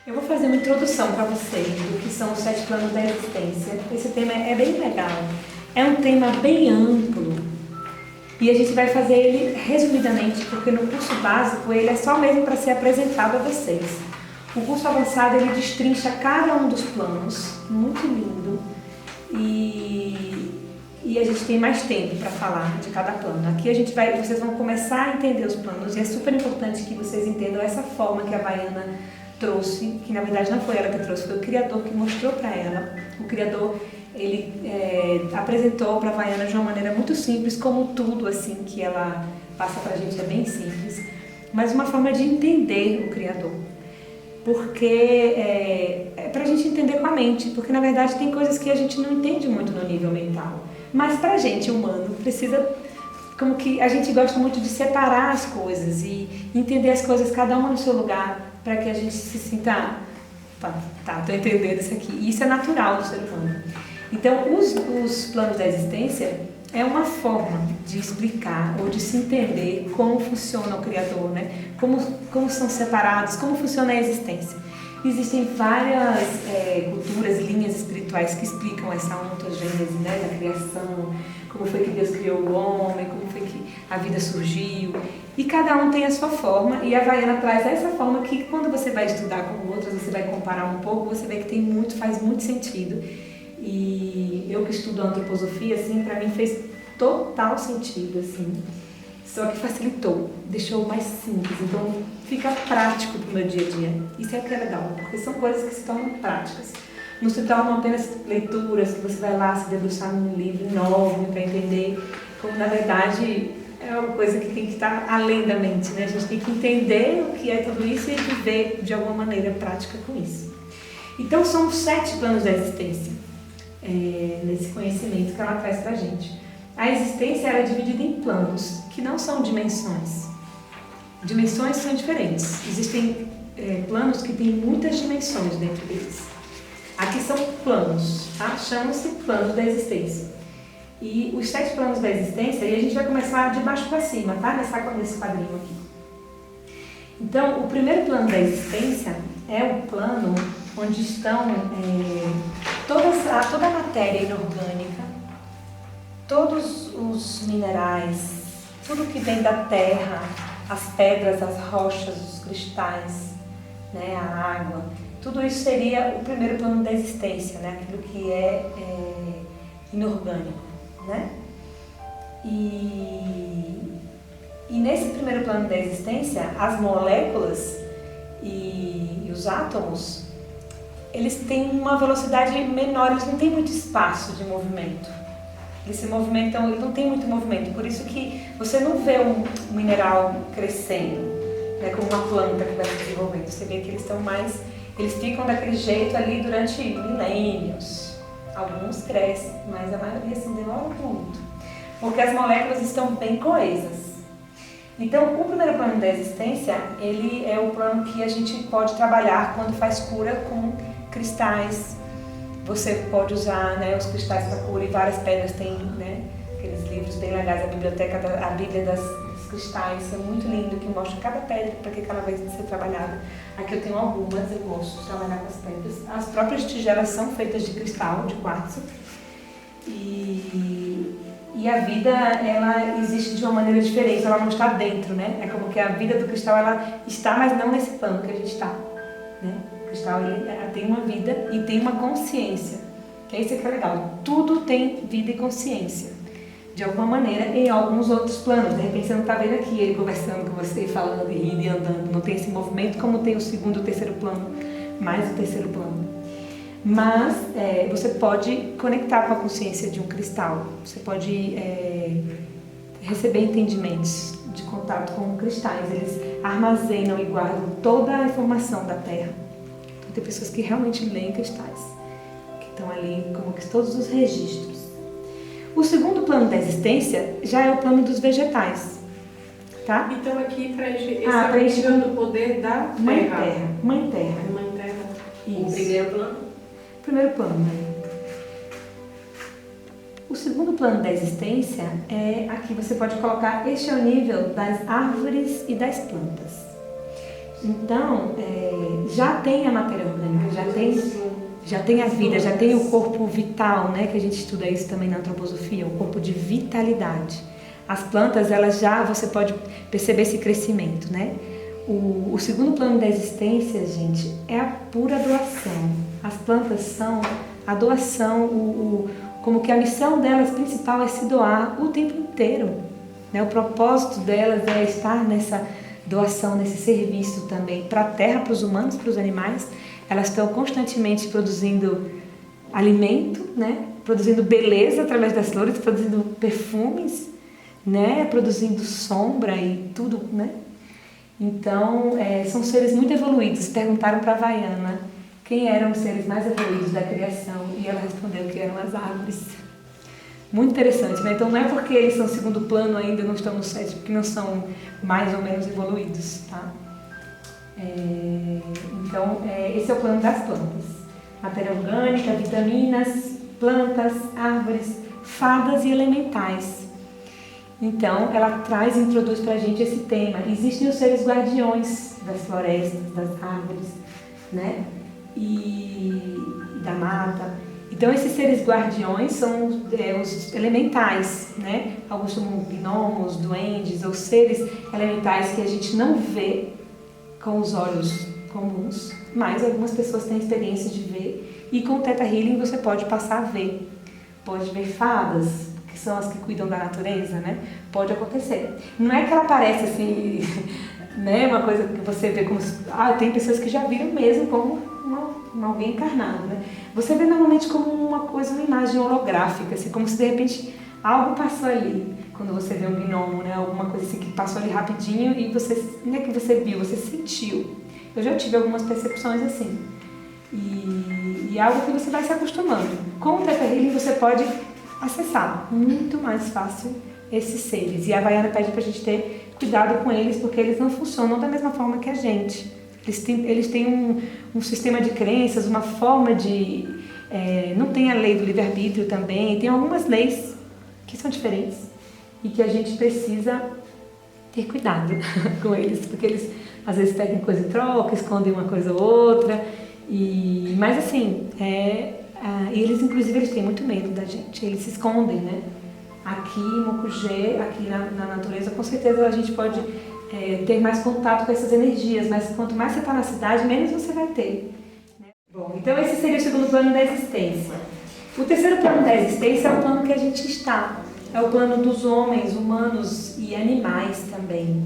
Eu vou fazer uma introdução para vocês do que são os 7 planos da existência. Esse tema é bem legal. É um tema bem amplo e a gente vai fazer ele resumidamente, porque no curso básico ele é só mesmo para ser apresentado a vocês. O curso avançado ele destrincha cada um dos planos, muito lindo, e a gente tem mais tempo para falar de cada plano. Aqui vocês vão começar a entender os planos e é super importante que vocês entendam essa forma que a Vaiana trouxe, que na verdade não foi ela que trouxe, foi o Criador que mostrou para ela. O Criador, ele apresentou para a Vaiana de uma maneira muito simples, como tudo assim que ela passa para a gente é bem simples, mas uma forma de entender o Criador. Porque é para a gente entender com a mente, porque na verdade tem coisas que a gente não entende muito no nível mental, mas para a gente humano precisa, como que a gente gosta muito de separar as coisas e entender as coisas cada uma no seu lugar, para que a gente se sinta, tô entendendo isso aqui. E isso é natural do ser humano. Então, os planos da existência é uma forma de explicar ou de se entender como funciona o Criador, né? Como são separados, como funciona a existência. Existem várias culturas e linhas espirituais que explicam essa ontogênese, né, da criação, como foi que Deus criou o homem, como foi que a vida surgiu. E cada um tem a sua forma, e a Vaiana traz essa forma que quando você vai estudar com outros, você vai comparar um pouco, você vê que faz muito sentido. E eu que estudo antroposofia, assim, para mim fez total sentido, assim. Só que facilitou, deixou mais simples, então fica prático para o meu dia a dia. Isso é o que é legal, porque são coisas que se tornam práticas. Não se tornam apenas leituras que você vai lá se debruçar num livro enorme para entender, como na verdade é uma coisa que tem que estar além da mente, né? A gente tem que entender o que é tudo isso e viver de alguma maneira prática com isso. Então são os 7 planos da existência, nesse conhecimento que ela traz para a gente. A existência é dividida em planos, que não são dimensões. Dimensões são diferentes. Existem planos que têm muitas dimensões dentro deles. Aqui são planos, tá? Chama-se planos da existência. E os 7 planos da existência, e a gente vai começar de baixo para cima, tá? Nesse quadrinho aqui. Então, o primeiro plano da existência é o plano onde estão toda a matéria inorgânica, todos os minerais, tudo que vem da terra, as pedras, as rochas, os cristais, né, a água, tudo isso seria o primeiro plano da existência, né, aquilo que é inorgânico, né? E nesse primeiro plano da existência, as moléculas e os átomos, eles têm uma velocidade menor, eles não têm muito espaço de movimento. Eles se movimentam, ele não tem muito movimento, por isso que você não vê um mineral crescendo, né, como uma planta que vai se desenvolvendo. Você vê que eles ficam daquele jeito ali durante milênios. Alguns crescem, mas a maioria se demora muito, porque as moléculas estão bem coesas. Então, o primeiro plano da existência, ele é o plano que a gente pode trabalhar quando faz cura com cristais. Você pode usar, né, os cristais para cura e várias pedras tem, né, aqueles livros bem legais, a Bíblia dos Cristais, é muito lindo, que mostra cada pedra para que ela vai ser trabalhada. Aqui eu tenho algumas, eu gosto de trabalhar com as pedras. As próprias tigelas são feitas de cristal, de quartzo. E a vida, ela existe de uma maneira diferente, ela não está dentro, né? É como que a vida do cristal, ela está, mas não nesse plano que a gente está, né? O cristal, ele tem uma vida e tem uma consciência, que é isso que é legal. Tudo tem vida e consciência, de alguma maneira, em alguns outros planos. De repente você não está vendo aqui ele conversando com você, falando e rindo e andando. Não tem esse movimento como tem o segundo e o terceiro plano, mais o terceiro plano. Mas você pode conectar com a consciência de um cristal. Você pode receber entendimentos de contato com cristais. Eles armazenam e guardam toda a informação da Terra. Então, tem pessoas que realmente leem cristais, que estão ali como que todos os registros. O segundo plano da existência já é o plano dos vegetais, tá? Então aqui preenche o poder da Mãe Terra. Terra. Mãe Terra. Mãe Terra. Isso. O primeiro plano? Primeiro plano, né? O segundo plano da existência aqui você pode colocar, este é o nível das árvores e das plantas. Então, já tem a matéria orgânica, já tem a vida, já tem o corpo vital, né? Que a gente estuda isso também na antroposofia, o corpo de vitalidade. As plantas, você pode perceber esse crescimento, né? O segundo plano da existência, gente, é a pura doação. As plantas são a doação, como que a missão delas principal é se doar o tempo inteiro, né? O propósito delas é estar nessa doação, nesse serviço também para a terra, para os humanos, para os animais. Elas estão constantemente produzindo alimento, né? Produzindo beleza através das flores, produzindo perfumes, né? Produzindo sombra e tudo, né? Então, são seres muito evoluídos. Perguntaram para a Havaiana quem eram os seres mais evoluídos da criação e ela respondeu que eram as árvores. Muito interessante, né? Então não é porque eles são segundo plano ainda, não estão no sétimo, que não são mais ou menos evoluídos, tá? Então, esse é o plano das plantas. Matéria orgânica, vitaminas, plantas, árvores, fadas e elementais. Então, ela introduz pra gente esse tema. Existem os seres guardiões das florestas, das árvores, né? E da mata. Então, esses seres guardiões são os elementais, né? Alguns chamam gnomos, duendes, ou seres elementais que a gente não vê com os olhos comuns, mas algumas pessoas têm experiência de ver. E com o Theta Healing você pode passar a ver. Pode ver fadas, que são as que cuidam da natureza, né? Pode acontecer. Não é que ela parece assim, né? Uma coisa que você vê como... tem pessoas que já viram mesmo como alguém encarnado, né? Você vê normalmente como uma imagem holográfica, assim, como se de repente algo passou ali. Quando você vê um gnomo, né? Alguma coisa assim que passou ali rapidinho e você, não é que você viu, você sentiu. Eu já tive algumas percepções assim. E é algo que você vai se acostumando. Com o Theta Healing você pode acessar muito mais fácil esses seres. E a Havaiana pede pra gente ter cuidado com eles, porque eles não funcionam da mesma forma que a gente. Eles têm um sistema de crenças, uma forma de... não tem a lei do livre-arbítrio também, tem algumas leis que são diferentes e que a gente precisa ter cuidado com eles, porque eles às vezes pedem coisa em troca, escondem uma coisa ou outra, mas assim, eles inclusive eles têm muito medo da gente, eles se escondem, né? Aqui em Mucugê, aqui na natureza, com certeza a gente pode ter mais contato com essas energias, mas quanto mais você está na cidade, menos você vai ter, né? Bom, então esse seria o segundo plano da existência. O terceiro plano da existência é o plano que a gente está, é o plano dos homens, humanos e animais também.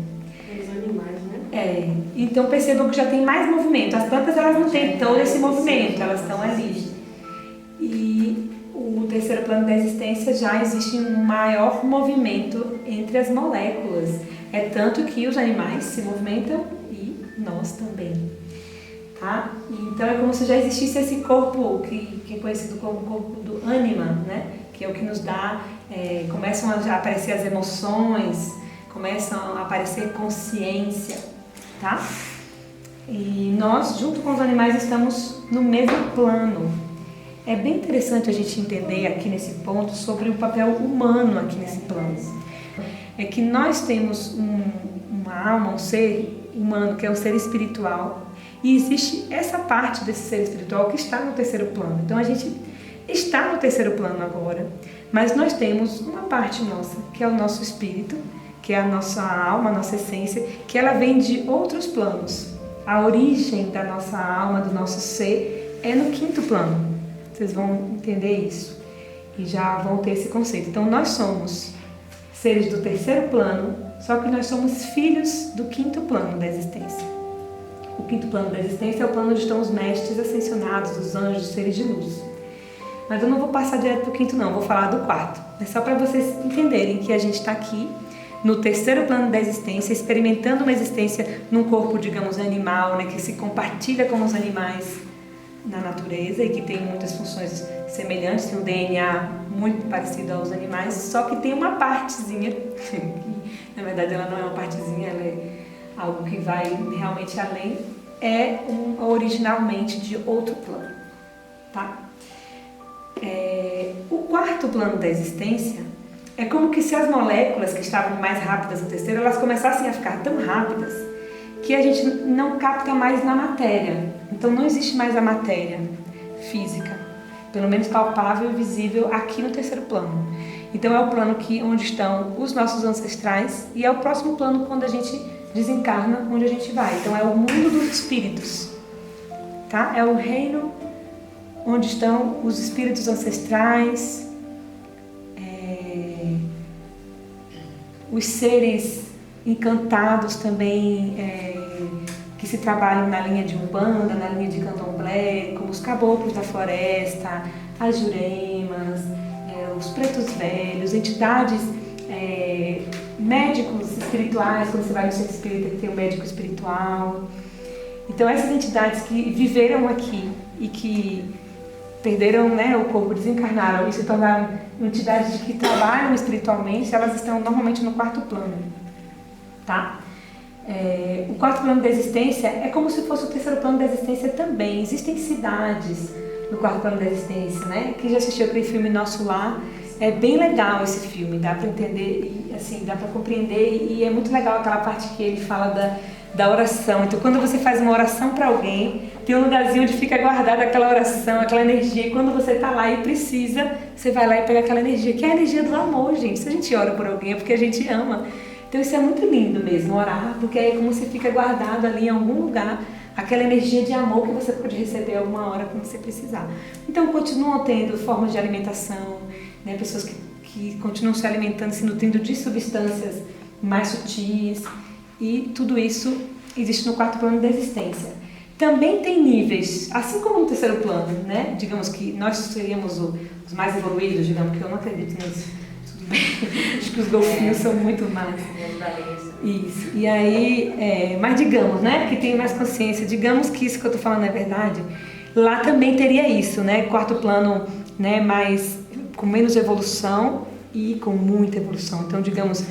Os animais, né? Então percebam que já tem mais movimento. As plantas elas não têm todo esse movimento, elas estão ali. E o terceiro plano da existência já existe um maior movimento entre as moléculas. É tanto que os animais se movimentam e nós também. Tá? Então é como se já existisse esse corpo que é conhecido como corpo do ânima, né? Que é o que nos dá, começam a aparecer as emoções, começam a aparecer consciência, tá? E nós, junto com os animais, estamos no mesmo plano. É bem interessante a gente entender aqui nesse ponto sobre o papel humano aqui nesse plano. É que nós temos uma alma, um ser humano, que é um ser espiritual, e existe essa parte desse ser espiritual que está no terceiro plano. Então a gente está no terceiro plano agora, mas nós temos uma parte nossa, que é o nosso espírito, que é a nossa alma, a nossa essência, que ela vem de outros planos. A origem da nossa alma, do nosso ser, é no quinto plano. Vocês vão entender isso e já vão ter esse conceito. Então nós somos seres do terceiro plano, só que nós somos filhos do quinto plano da existência. O quinto plano da existência é o plano onde estão os mestres ascensionados, os anjos, os seres de luz. Mas eu não vou passar direto para o quinto não, vou falar do quarto. É só para vocês entenderem que a gente está aqui no terceiro plano da existência, experimentando uma existência num corpo, digamos, animal, né, que se compartilha com os animais na natureza e que tem muitas funções semelhantes, tem um DNA muito parecido aos animais, só que tem uma partezinha, que na verdade ela não é uma partezinha, ela é algo que vai realmente além, originalmente de outro plano, tá? O quarto plano da existência é como que se as moléculas que estavam mais rápidas no terceiro, elas começassem a ficar tão rápidas que a gente não capta mais na matéria. Então não existe mais a matéria física, pelo menos palpável e visível aqui no terceiro plano. Então é o plano onde estão os nossos ancestrais e é o próximo plano quando a gente desencarna, onde a gente vai. Então é o mundo dos espíritos, tá? É o reino onde estão os espíritos ancestrais, os seres encantados também, que se trabalham na linha de Umbanda, na linha de Candomblé, como os caboclos da floresta, as juremas, os pretos velhos, entidades, médicos espirituais, quando você vai no centro espírita tem um médico espiritual. Então essas entidades que viveram aqui e que perderam, né, o corpo, desencarnaram e se tornaram entidades que trabalham espiritualmente, elas estão normalmente no quarto plano, tá? O quarto plano da existência é como se fosse o terceiro plano da existência também. Existem cidades no quarto plano da existência, né? Quem já assistiu aquele filme Nosso Lar, é bem legal esse filme, dá para entender, e, assim, dá para compreender, e é muito legal aquela parte que ele fala da oração. Então, quando você faz uma oração para alguém, tem um lugarzinho onde fica guardada aquela oração, aquela energia, e quando você está lá e precisa, você vai lá e pega aquela energia, que é a energia do amor, gente. Se a gente ora por alguém é porque a gente ama. Então isso é muito lindo mesmo, orar, porque é como se fica guardado ali em algum lugar aquela energia de amor que você pode receber alguma hora quando você precisar. Então continuam tendo formas de alimentação, né, pessoas que continuam se alimentando, se nutrindo de substâncias mais sutis, e tudo isso existe no quarto plano da existência. Também tem níveis, assim como no terceiro plano, né? Digamos que nós seríamos os mais evoluídos, digamos, que eu não acredito nisso. Tudo bem. Acho que os golfinhos são muito mais. Isso. E aí, mas digamos, né, que tem mais consciência, digamos que isso que eu estou falando é verdade, lá também teria isso, né? Quarto plano, né, mais com menos evolução e com muita evolução. Então, digamos,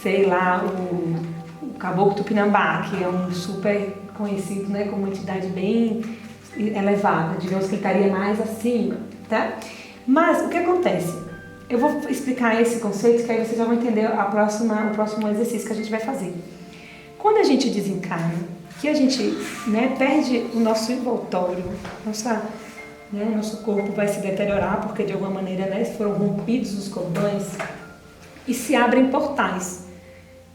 sei lá, o Caboclo Tupinambá, que é um super conhecido, né, como uma entidade bem elevada, digamos que ele estaria mais acima, tá? Mas o que acontece? Eu vou explicar esse conceito, que aí vocês já vão entender o próximo exercício que a gente vai fazer. Quando a gente desencarna, que a gente, né, perde o nosso envoltório, nosso corpo vai se deteriorar, porque de alguma maneira, né, foram rompidos os cordões, e se abrem portais,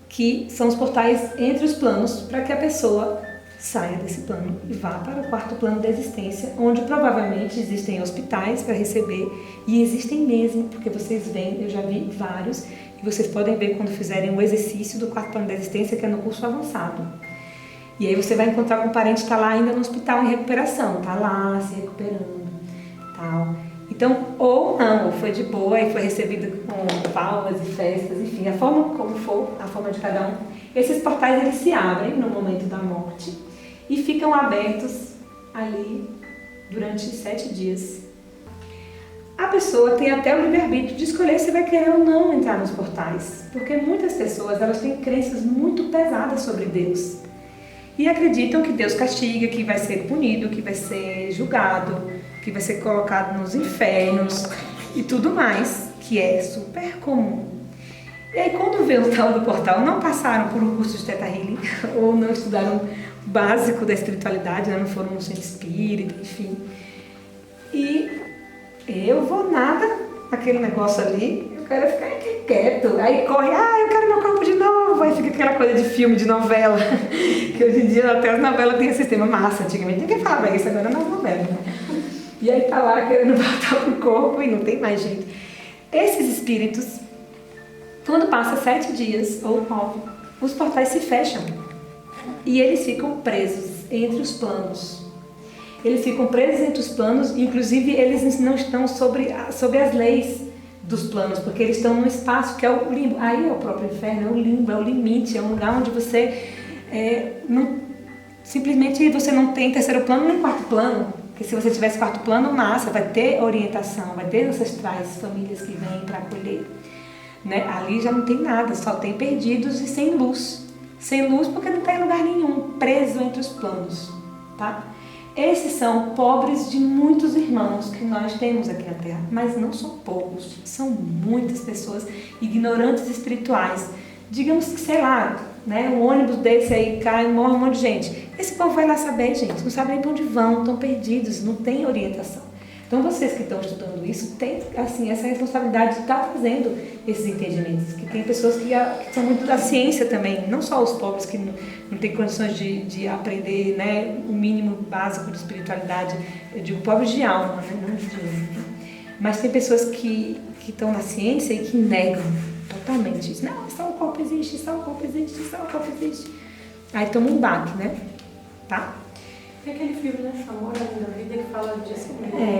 que são os portais entre os planos, para que a pessoa saia desse plano e vá para o quarto plano da existência, onde provavelmente existem hospitais para receber, e existem mesmo, porque vocês veem, eu já vi vários, e vocês podem ver quando fizerem o exercício do quarto plano da existência, que é no curso avançado. E aí você vai encontrar com um parente que está lá ainda no hospital em recuperação, está lá se recuperando, tal. Então, ou não, ou foi de boa e foi recebido com palmas e festas, enfim, a forma como for, a forma de cada um. Esses portais, eles se abrem no momento da morte e ficam abertos ali durante 7 dias. A pessoa tem até o livre-arbítrio de escolher se vai querer ou não entrar nos portais, porque muitas pessoas, elas têm crenças muito pesadas sobre Deus e acreditam que Deus castiga, que vai ser punido, que vai ser julgado, que vai ser colocado nos infernos e tudo mais, que é super comum. E aí, quando vê o tal do portal, não passaram por um curso de Theta Healing ou não estudaram o básico da espiritualidade, né? Não foram no centro espírita, enfim. E eu vou nada, aquele negócio ali, eu quero ficar aqui quieto. Aí corre, eu quero meu corpo de novo. Aí fica aquela coisa de filme, de novela, que hoje em dia até as novelas têm esse sistema massa. Antigamente ninguém falava isso, agora nas novelas, né? E aí tá lá querendo voltar pro corpo e não tem mais jeito. Esses espíritos, quando passa 7 dias ou 9, os portais se fecham e eles ficam presos entre os planos. Eles ficam presos entre os planos, inclusive eles não estão sobre as leis dos planos, porque eles estão num espaço que é o limbo. Aí é o próprio inferno, é o limbo, é o limite, é um lugar onde você simplesmente você não tem terceiro plano nem quarto plano. Porque se você tivesse quarto plano, massa, vai ter orientação, vai ter ancestrais, famílias que vêm para acolher. Né? Ali já não tem nada, só tem perdidos e sem luz. Sem luz porque não está em lugar nenhum, preso entre os planos. Tá? Esses são pobres de muitos irmãos que nós temos aqui na Terra, mas não são poucos, são muitas pessoas ignorantes espirituais. Digamos que, sei lá, né? Um ônibus desse aí cai, morre um monte de gente. Esse povo vai lá saber, gente, não sabe nem para onde vão, estão perdidos, não tem orientação. Então vocês que estão estudando isso, têm assim, essa responsabilidade de estar fazendo esses entendimentos. Que tem pessoas que são muito da ciência também, não só os pobres que não têm condições de aprender, né, o mínimo básico de espiritualidade, eu digo pobres de alma, né, não de dinheiro. Mas tem pessoas que estão na ciência e que negam totalmente isso. Não, só o corpo existe, só o corpo existe, só o corpo existe. Aí toma um baque, né? Tá? Tem aquele filme, né? Amor da Vida, que fala disso.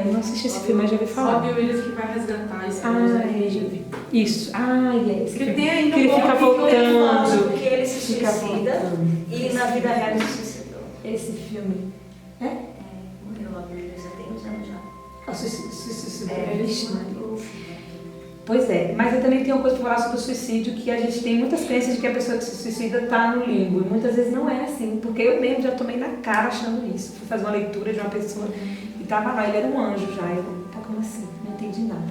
Eu não assisti esse filme, mas já ouvi falar. Só Bill Willis que vai resgatar esse filme. Isso. Esse que filme. tem aí no que ele fica voltando. Que ele se suicida e na vida real ele se suicidou. Esse filme. Morreu logo de 2 tem uns anos já. Suicidou. Pois é, mas eu também tenho uma coisa para falar sobre o suicídio, que a gente tem muitas crenças de que a pessoa que se suicida está no limbo, e muitas vezes não é assim, porque eu mesmo já tomei na cara achando isso. Fui fazer uma leitura de uma pessoa e estava lá, ele era um anjo já, como assim? Não entendi nada.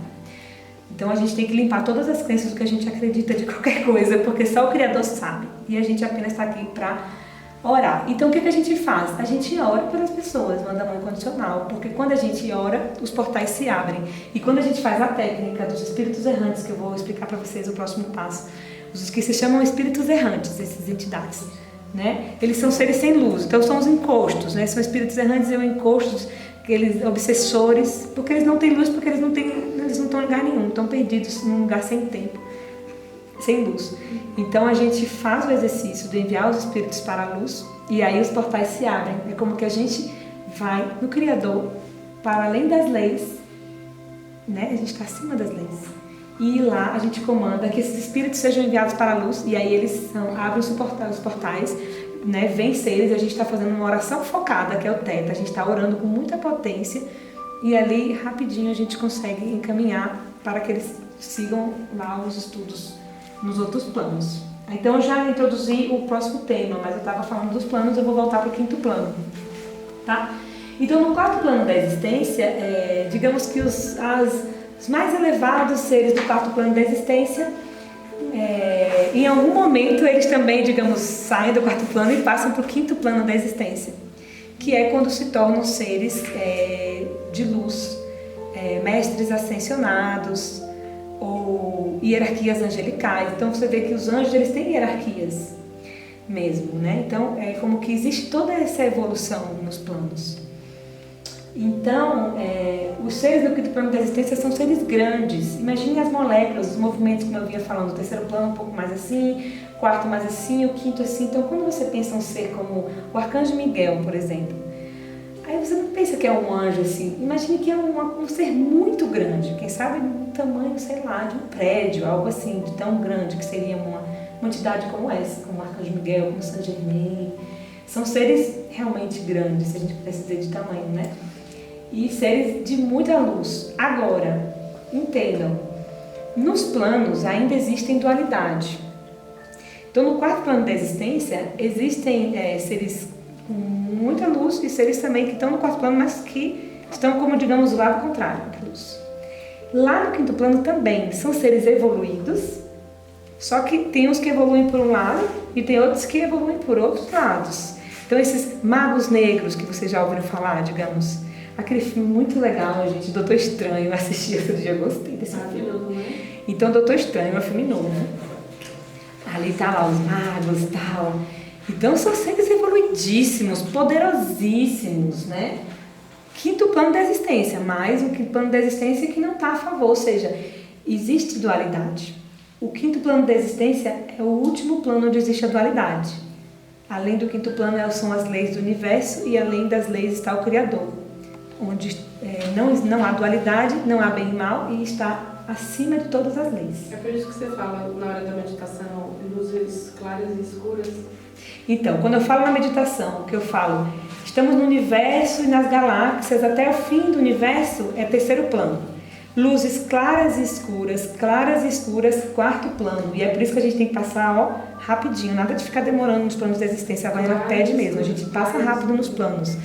Então a gente tem que limpar todas as crenças do que a gente acredita de qualquer coisa, porque só o Criador sabe, e a gente apenas está aqui para orar. Então o que a gente faz? A gente ora pelas pessoas, manda mão incondicional, porque quando a gente ora, os portais se abrem. E quando a gente faz a técnica dos espíritos errantes, que eu vou explicar para vocês o próximo passo, os que se chamam espíritos errantes, essas entidades, né? Eles são seres sem luz, então são os encostos, né? São espíritos errantes e encostos, aqueles obsessores, porque eles não têm luz, porque eles não estão em lugar nenhum, estão perdidos num lugar sem tempo, sem luz. Então a gente faz o exercício de enviar os espíritos para a luz e aí os portais se abrem. É como que a gente vai no Criador para além das leis, né? A gente está acima das leis. E lá a gente comanda que esses espíritos sejam enviados para a luz e aí eles abrem os portais, né? Vem seres e a gente está fazendo uma oração focada, que é o Teta. A gente está orando com muita potência e ali rapidinho a gente consegue encaminhar para que eles sigam lá os estudos nos outros planos. Então eu já introduzi o próximo tema, mas eu estava falando dos planos, eu vou voltar para o 5º plano, tá? Então no 4º plano da existência, digamos que os mais elevados seres do 4º plano da existência, em algum momento eles também, digamos, saem do 4º plano e passam para o 5º plano da existência, que é quando se tornam seres de luz, mestres ascensionados, ou hierarquias angelicais. Então você vê que os anjos eles têm hierarquias mesmo, né? Então é como que existe toda essa evolução nos planos. Então os seres do 5º plano da existência são seres grandes. Imagine as moléculas, os movimentos, como eu vinha falando, o 3º plano um pouco mais assim, o 4º mais assim, o 5º assim. Então quando você pensa um ser como o Arcanjo Miguel, por exemplo, aí você não pensa que é um anjo assim, imagine que é um ser muito grande, quem sabe do tamanho, sei lá, de um prédio, algo assim, de tão grande que seria uma entidade como essa, como o Arcanjo Miguel, como o Saint Germain. São seres realmente grandes, se a gente pudesse dizer de tamanho, né? E seres de muita luz. Agora, entendam, nos planos ainda existem dualidade. Então no 4º plano da existência existem seres com muita luz e seres também que estão no 4º plano, mas que estão como, digamos, do lado contrário da luz. Lá no 5º plano também são seres evoluídos, só que tem uns que evoluem por um lado e tem outros que evoluem por outros lados. Então esses magos negros que vocês já ouviram falar, digamos, aquele filme muito legal, gente, Doutor Estranho, eu assisti esse dia, gostei desse filme. Então Doutor Estranho é um filme novo. Ali tá lá os magos e tal. Então são seres evoluidíssimos, poderosíssimos, né? 5º plano da existência, mais um 5º plano da existência que não está a favor, ou seja, existe dualidade. O 5º plano da existência é o último plano onde existe a dualidade. Além do 5º plano são as leis do universo e além das leis está o Criador, onde não há dualidade, não há bem e mal e está acima de todas as leis. É por isso que você fala na hora da meditação, luzes claras e escuras. Então, quando eu falo na meditação, o que eu falo, estamos no universo e nas galáxias, até o fim do universo é 3º plano. Luzes claras e escuras, 4º plano. E é por isso que a gente tem que passar rapidinho, nada de ficar demorando nos planos da existência, a Havaiana pede mesmo, a gente passa rápido nos planos.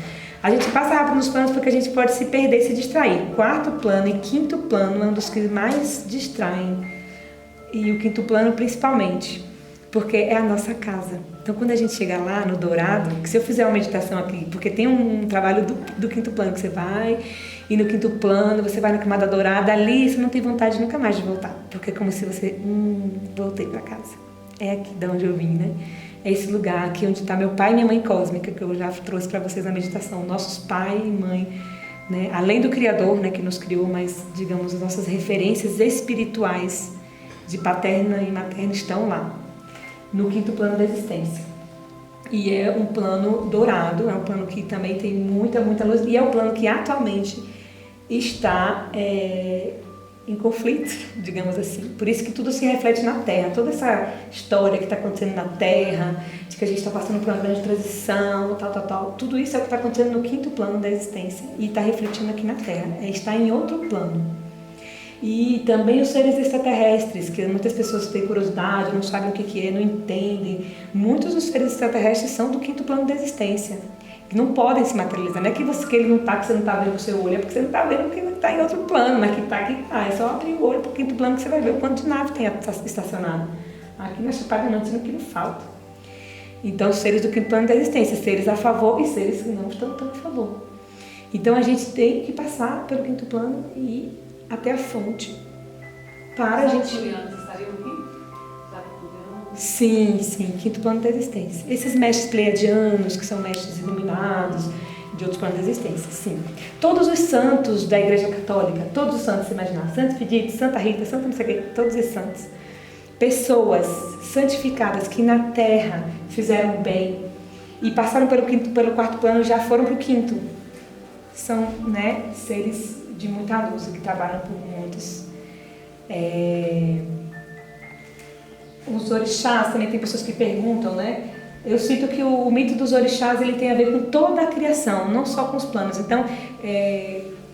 A gente passa rápido nos planos porque a gente pode se perder e se distrair. 4º plano e 5º plano é um dos que mais distraem, e o 5º plano principalmente. porque é a nossa casa. Então, quando a gente chega lá no Dourado, que se eu fizer uma meditação aqui, porque tem um trabalho do quinto plano que você vai, e no quinto plano você vai na camada dourada, ali você não tem vontade nunca mais de voltar, porque é como se você, voltei para casa. É aqui de onde eu vim, né? É esse lugar aqui onde está meu pai e minha mãe cósmica, que eu já trouxe para vocês na meditação. Nossos pai e mãe, né? Além do Criador, né, que nos criou, mas, digamos, as nossas referências espirituais de paterna e materna estão lá, no quinto plano da existência. E é um plano dourado, é um plano que também tem muita luz, e é um plano que atualmente está em conflito, digamos assim. Por isso que tudo se reflete na Terra. Toda essa história que está acontecendo na Terra, de que a gente está passando por uma grande transição, tal, tudo isso é o que está acontecendo no quinto plano da existência e está refletindo aqui na Terra. Está em outro plano. E também os seres extraterrestres, que muitas pessoas têm curiosidade, não sabem o que é, não entendem. Muitos dos seres extraterrestres são do quinto plano da existência, que não podem se materializar. Não é que ele não está, que você não está vendo com o seu olho, é porque você não está vendo que ele está em outro plano, mas que está aqui. É só abrir o olho para o quinto plano que você vai ver o quanto de nave tem estacionado. Aqui na Chapada não, dizendo que não falta. Então, os seres do quinto plano da existência, seres a favor e seres que não estão tão a favor. Então, a gente tem que passar pelo quinto plano e ir até a fonte para a gente... estariam aqui? Sim, quinto plano da existência. Esses mestres pleiadianos, que são mestres iluminados de outros planos da existência, sim. Todos os santos da Igreja Católica, todos os santos, se imaginar, Santo Expedito, Santa Rita, Santa não sei o quê, todos esses santos, pessoas santificadas que na Terra fizeram bem e passaram pelo quarto plano, já foram para o quinto. São, né, seres de muita luz, que trabalham por muitos. Os orixás, também tem pessoas que perguntam, né? Eu cito que o mito dos orixás, ele tem a ver com toda a criação, não só com os planos. Então,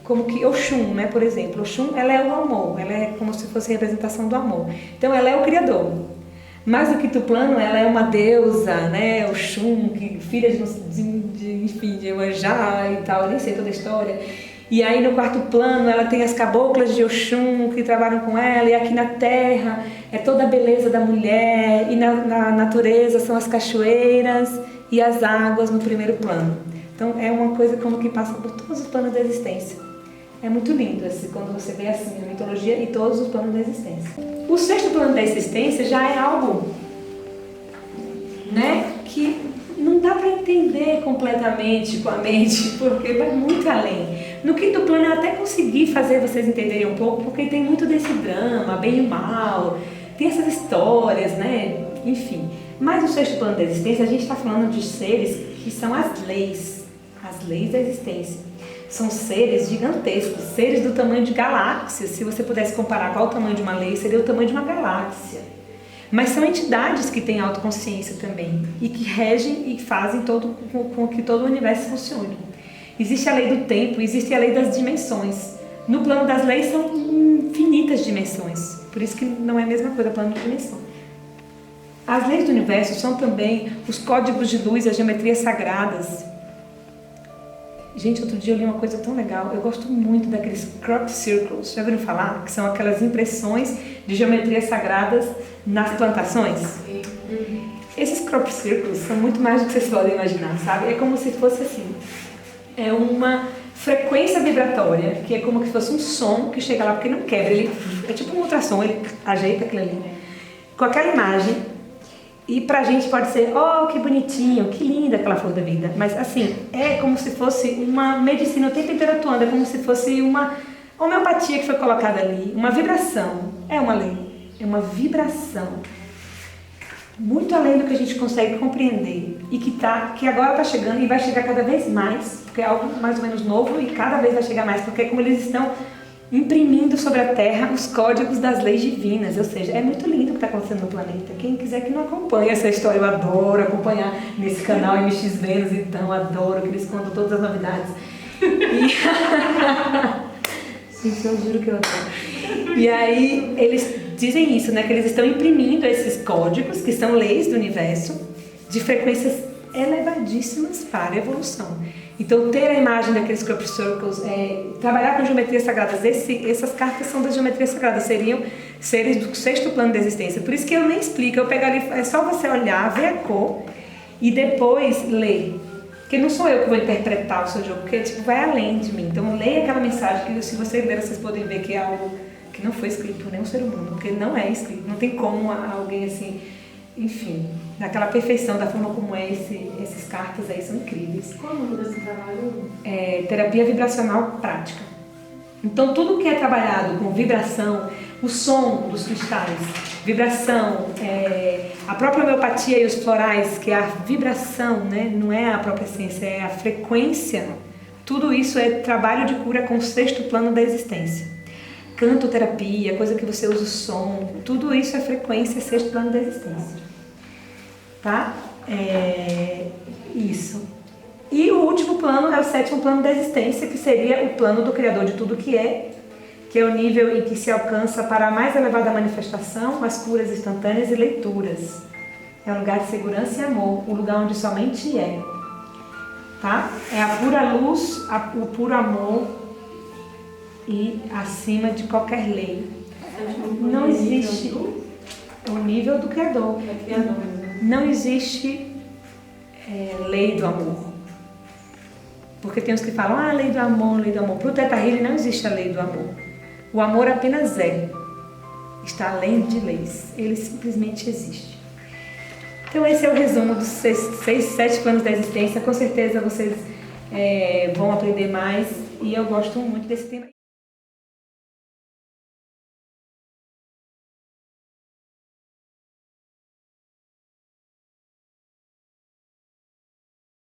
como que Oxum, né, por exemplo. Oxum, ela é o amor, ela é como se fosse a representação do amor. Então, ela é o Criador. Mas no quinto plano, ela é uma deusa, né, Oxum, filha de Iemanjá e tal, nem sei toda a história. E aí no quarto plano ela tem as caboclas de Oxum que trabalham com ela, e aqui na terra é toda a beleza da mulher, e na natureza são as cachoeiras e as águas no primeiro plano. Então é uma coisa como que passa por todos os planos da existência. É muito lindo quando você vê assim a mitologia e todos os planos da existência. O sexto plano da existência já é algo, né, que não dá para entender completamente com a mente, porque vai muito além. No quinto plano eu até consegui fazer vocês entenderem um pouco, porque tem muito desse drama, bem e mal, tem essas histórias, né? Enfim. Mas no sexto plano da existência a gente está falando de seres que são as leis da existência. São seres gigantescos, seres do tamanho de galáxias. Se você pudesse comparar qual o tamanho de uma lei, seria o tamanho de uma galáxia. Mas são entidades que têm autoconsciência também e que regem e fazem com que todo o universo funcione. Existe a lei do tempo, existe a lei das dimensões. No plano das leis são infinitas dimensões, por isso que não é a mesma coisa plano de dimensão. As leis do universo são também os códigos de luz, as geometrias sagradas. Gente, outro dia eu li uma coisa tão legal, eu gosto muito daqueles crop circles, já ouviram falar? Que são aquelas impressões de geometrias sagradas nas plantações. Esses crop circles são muito mais do que vocês podem imaginar, sabe? É como se fosse assim, é uma frequência vibratória, que é como se fosse um som que chega lá, porque não quebra, ele é tipo um ultrassom, ele ajeita aquilo ali, com aquela imagem. E pra gente pode ser, oh, que bonitinho, que linda aquela flor da vida. Mas assim, é como se fosse uma medicina o tempo inteiro atuando, é como se fosse uma homeopatia que foi colocada ali, uma vibração. É uma lei, é uma vibração. Muito além do que a gente consegue compreender. E que agora está chegando e vai chegar cada vez mais, porque é algo mais ou menos novo e cada vez vai chegar mais, porque é como eles estão imprimindo sobre a Terra os códigos das leis divinas, ou seja, é muito lindo o que está acontecendo no planeta. Quem quiser que não acompanhe essa história, eu adoro acompanhar nesse canal MX Vênus, então adoro que eles contam todas as novidades. Gente, eu juro que eu adoro. E aí eles dizem isso, né, que eles estão imprimindo esses códigos, que são leis do universo, de frequências elevadíssimas para a evolução. Então, ter a imagem daqueles crop circles, trabalhar com geometrias sagradas, essas cartas são das geometrias sagradas, seriam seres do 6º plano da existência. Por isso que eu nem explico, eu pego ali, é só você olhar, ver a cor e depois ler. Porque não sou eu que vou interpretar o seu jogo, porque tipo, vai além de mim. Então, leia aquela mensagem que, se você ler, vocês podem ver que é algo que não foi escrito por nenhum ser humano, porque não é escrito, não tem como alguém assim, enfim, naquela perfeição da forma como essas cartas aí são incríveis. Qual é o nome desse trabalho? Terapia vibracional prática. Então, tudo que é trabalhado com vibração, o som dos cristais, vibração, a própria homeopatia e os florais, que é a vibração, né? Não é a própria essência, é a frequência. Tudo isso é trabalho de cura com o 6º plano da existência. Cantoterapia, coisa que você usa o som, tudo isso é frequência, 6º plano da existência. Tá? Isso. E o último plano é o 7º plano da existência, que seria o plano do Criador de tudo que é o nível em que se alcança para a mais elevada manifestação, as curas instantâneas e leituras. É um lugar de segurança e amor, o lugar onde somente é. Tá? É a pura luz, o puro amor e acima de qualquer lei. Não existe o nível do Criador. Não existe lei do amor. Porque tem uns que falam, lei do amor, lei do amor. Para o Theta Healing não existe a lei do amor. O amor apenas está além de leis. Ele simplesmente existe. Então esse é o resumo dos 7 planos da existência. Com certeza vocês vão aprender mais. E eu gosto muito desse tema.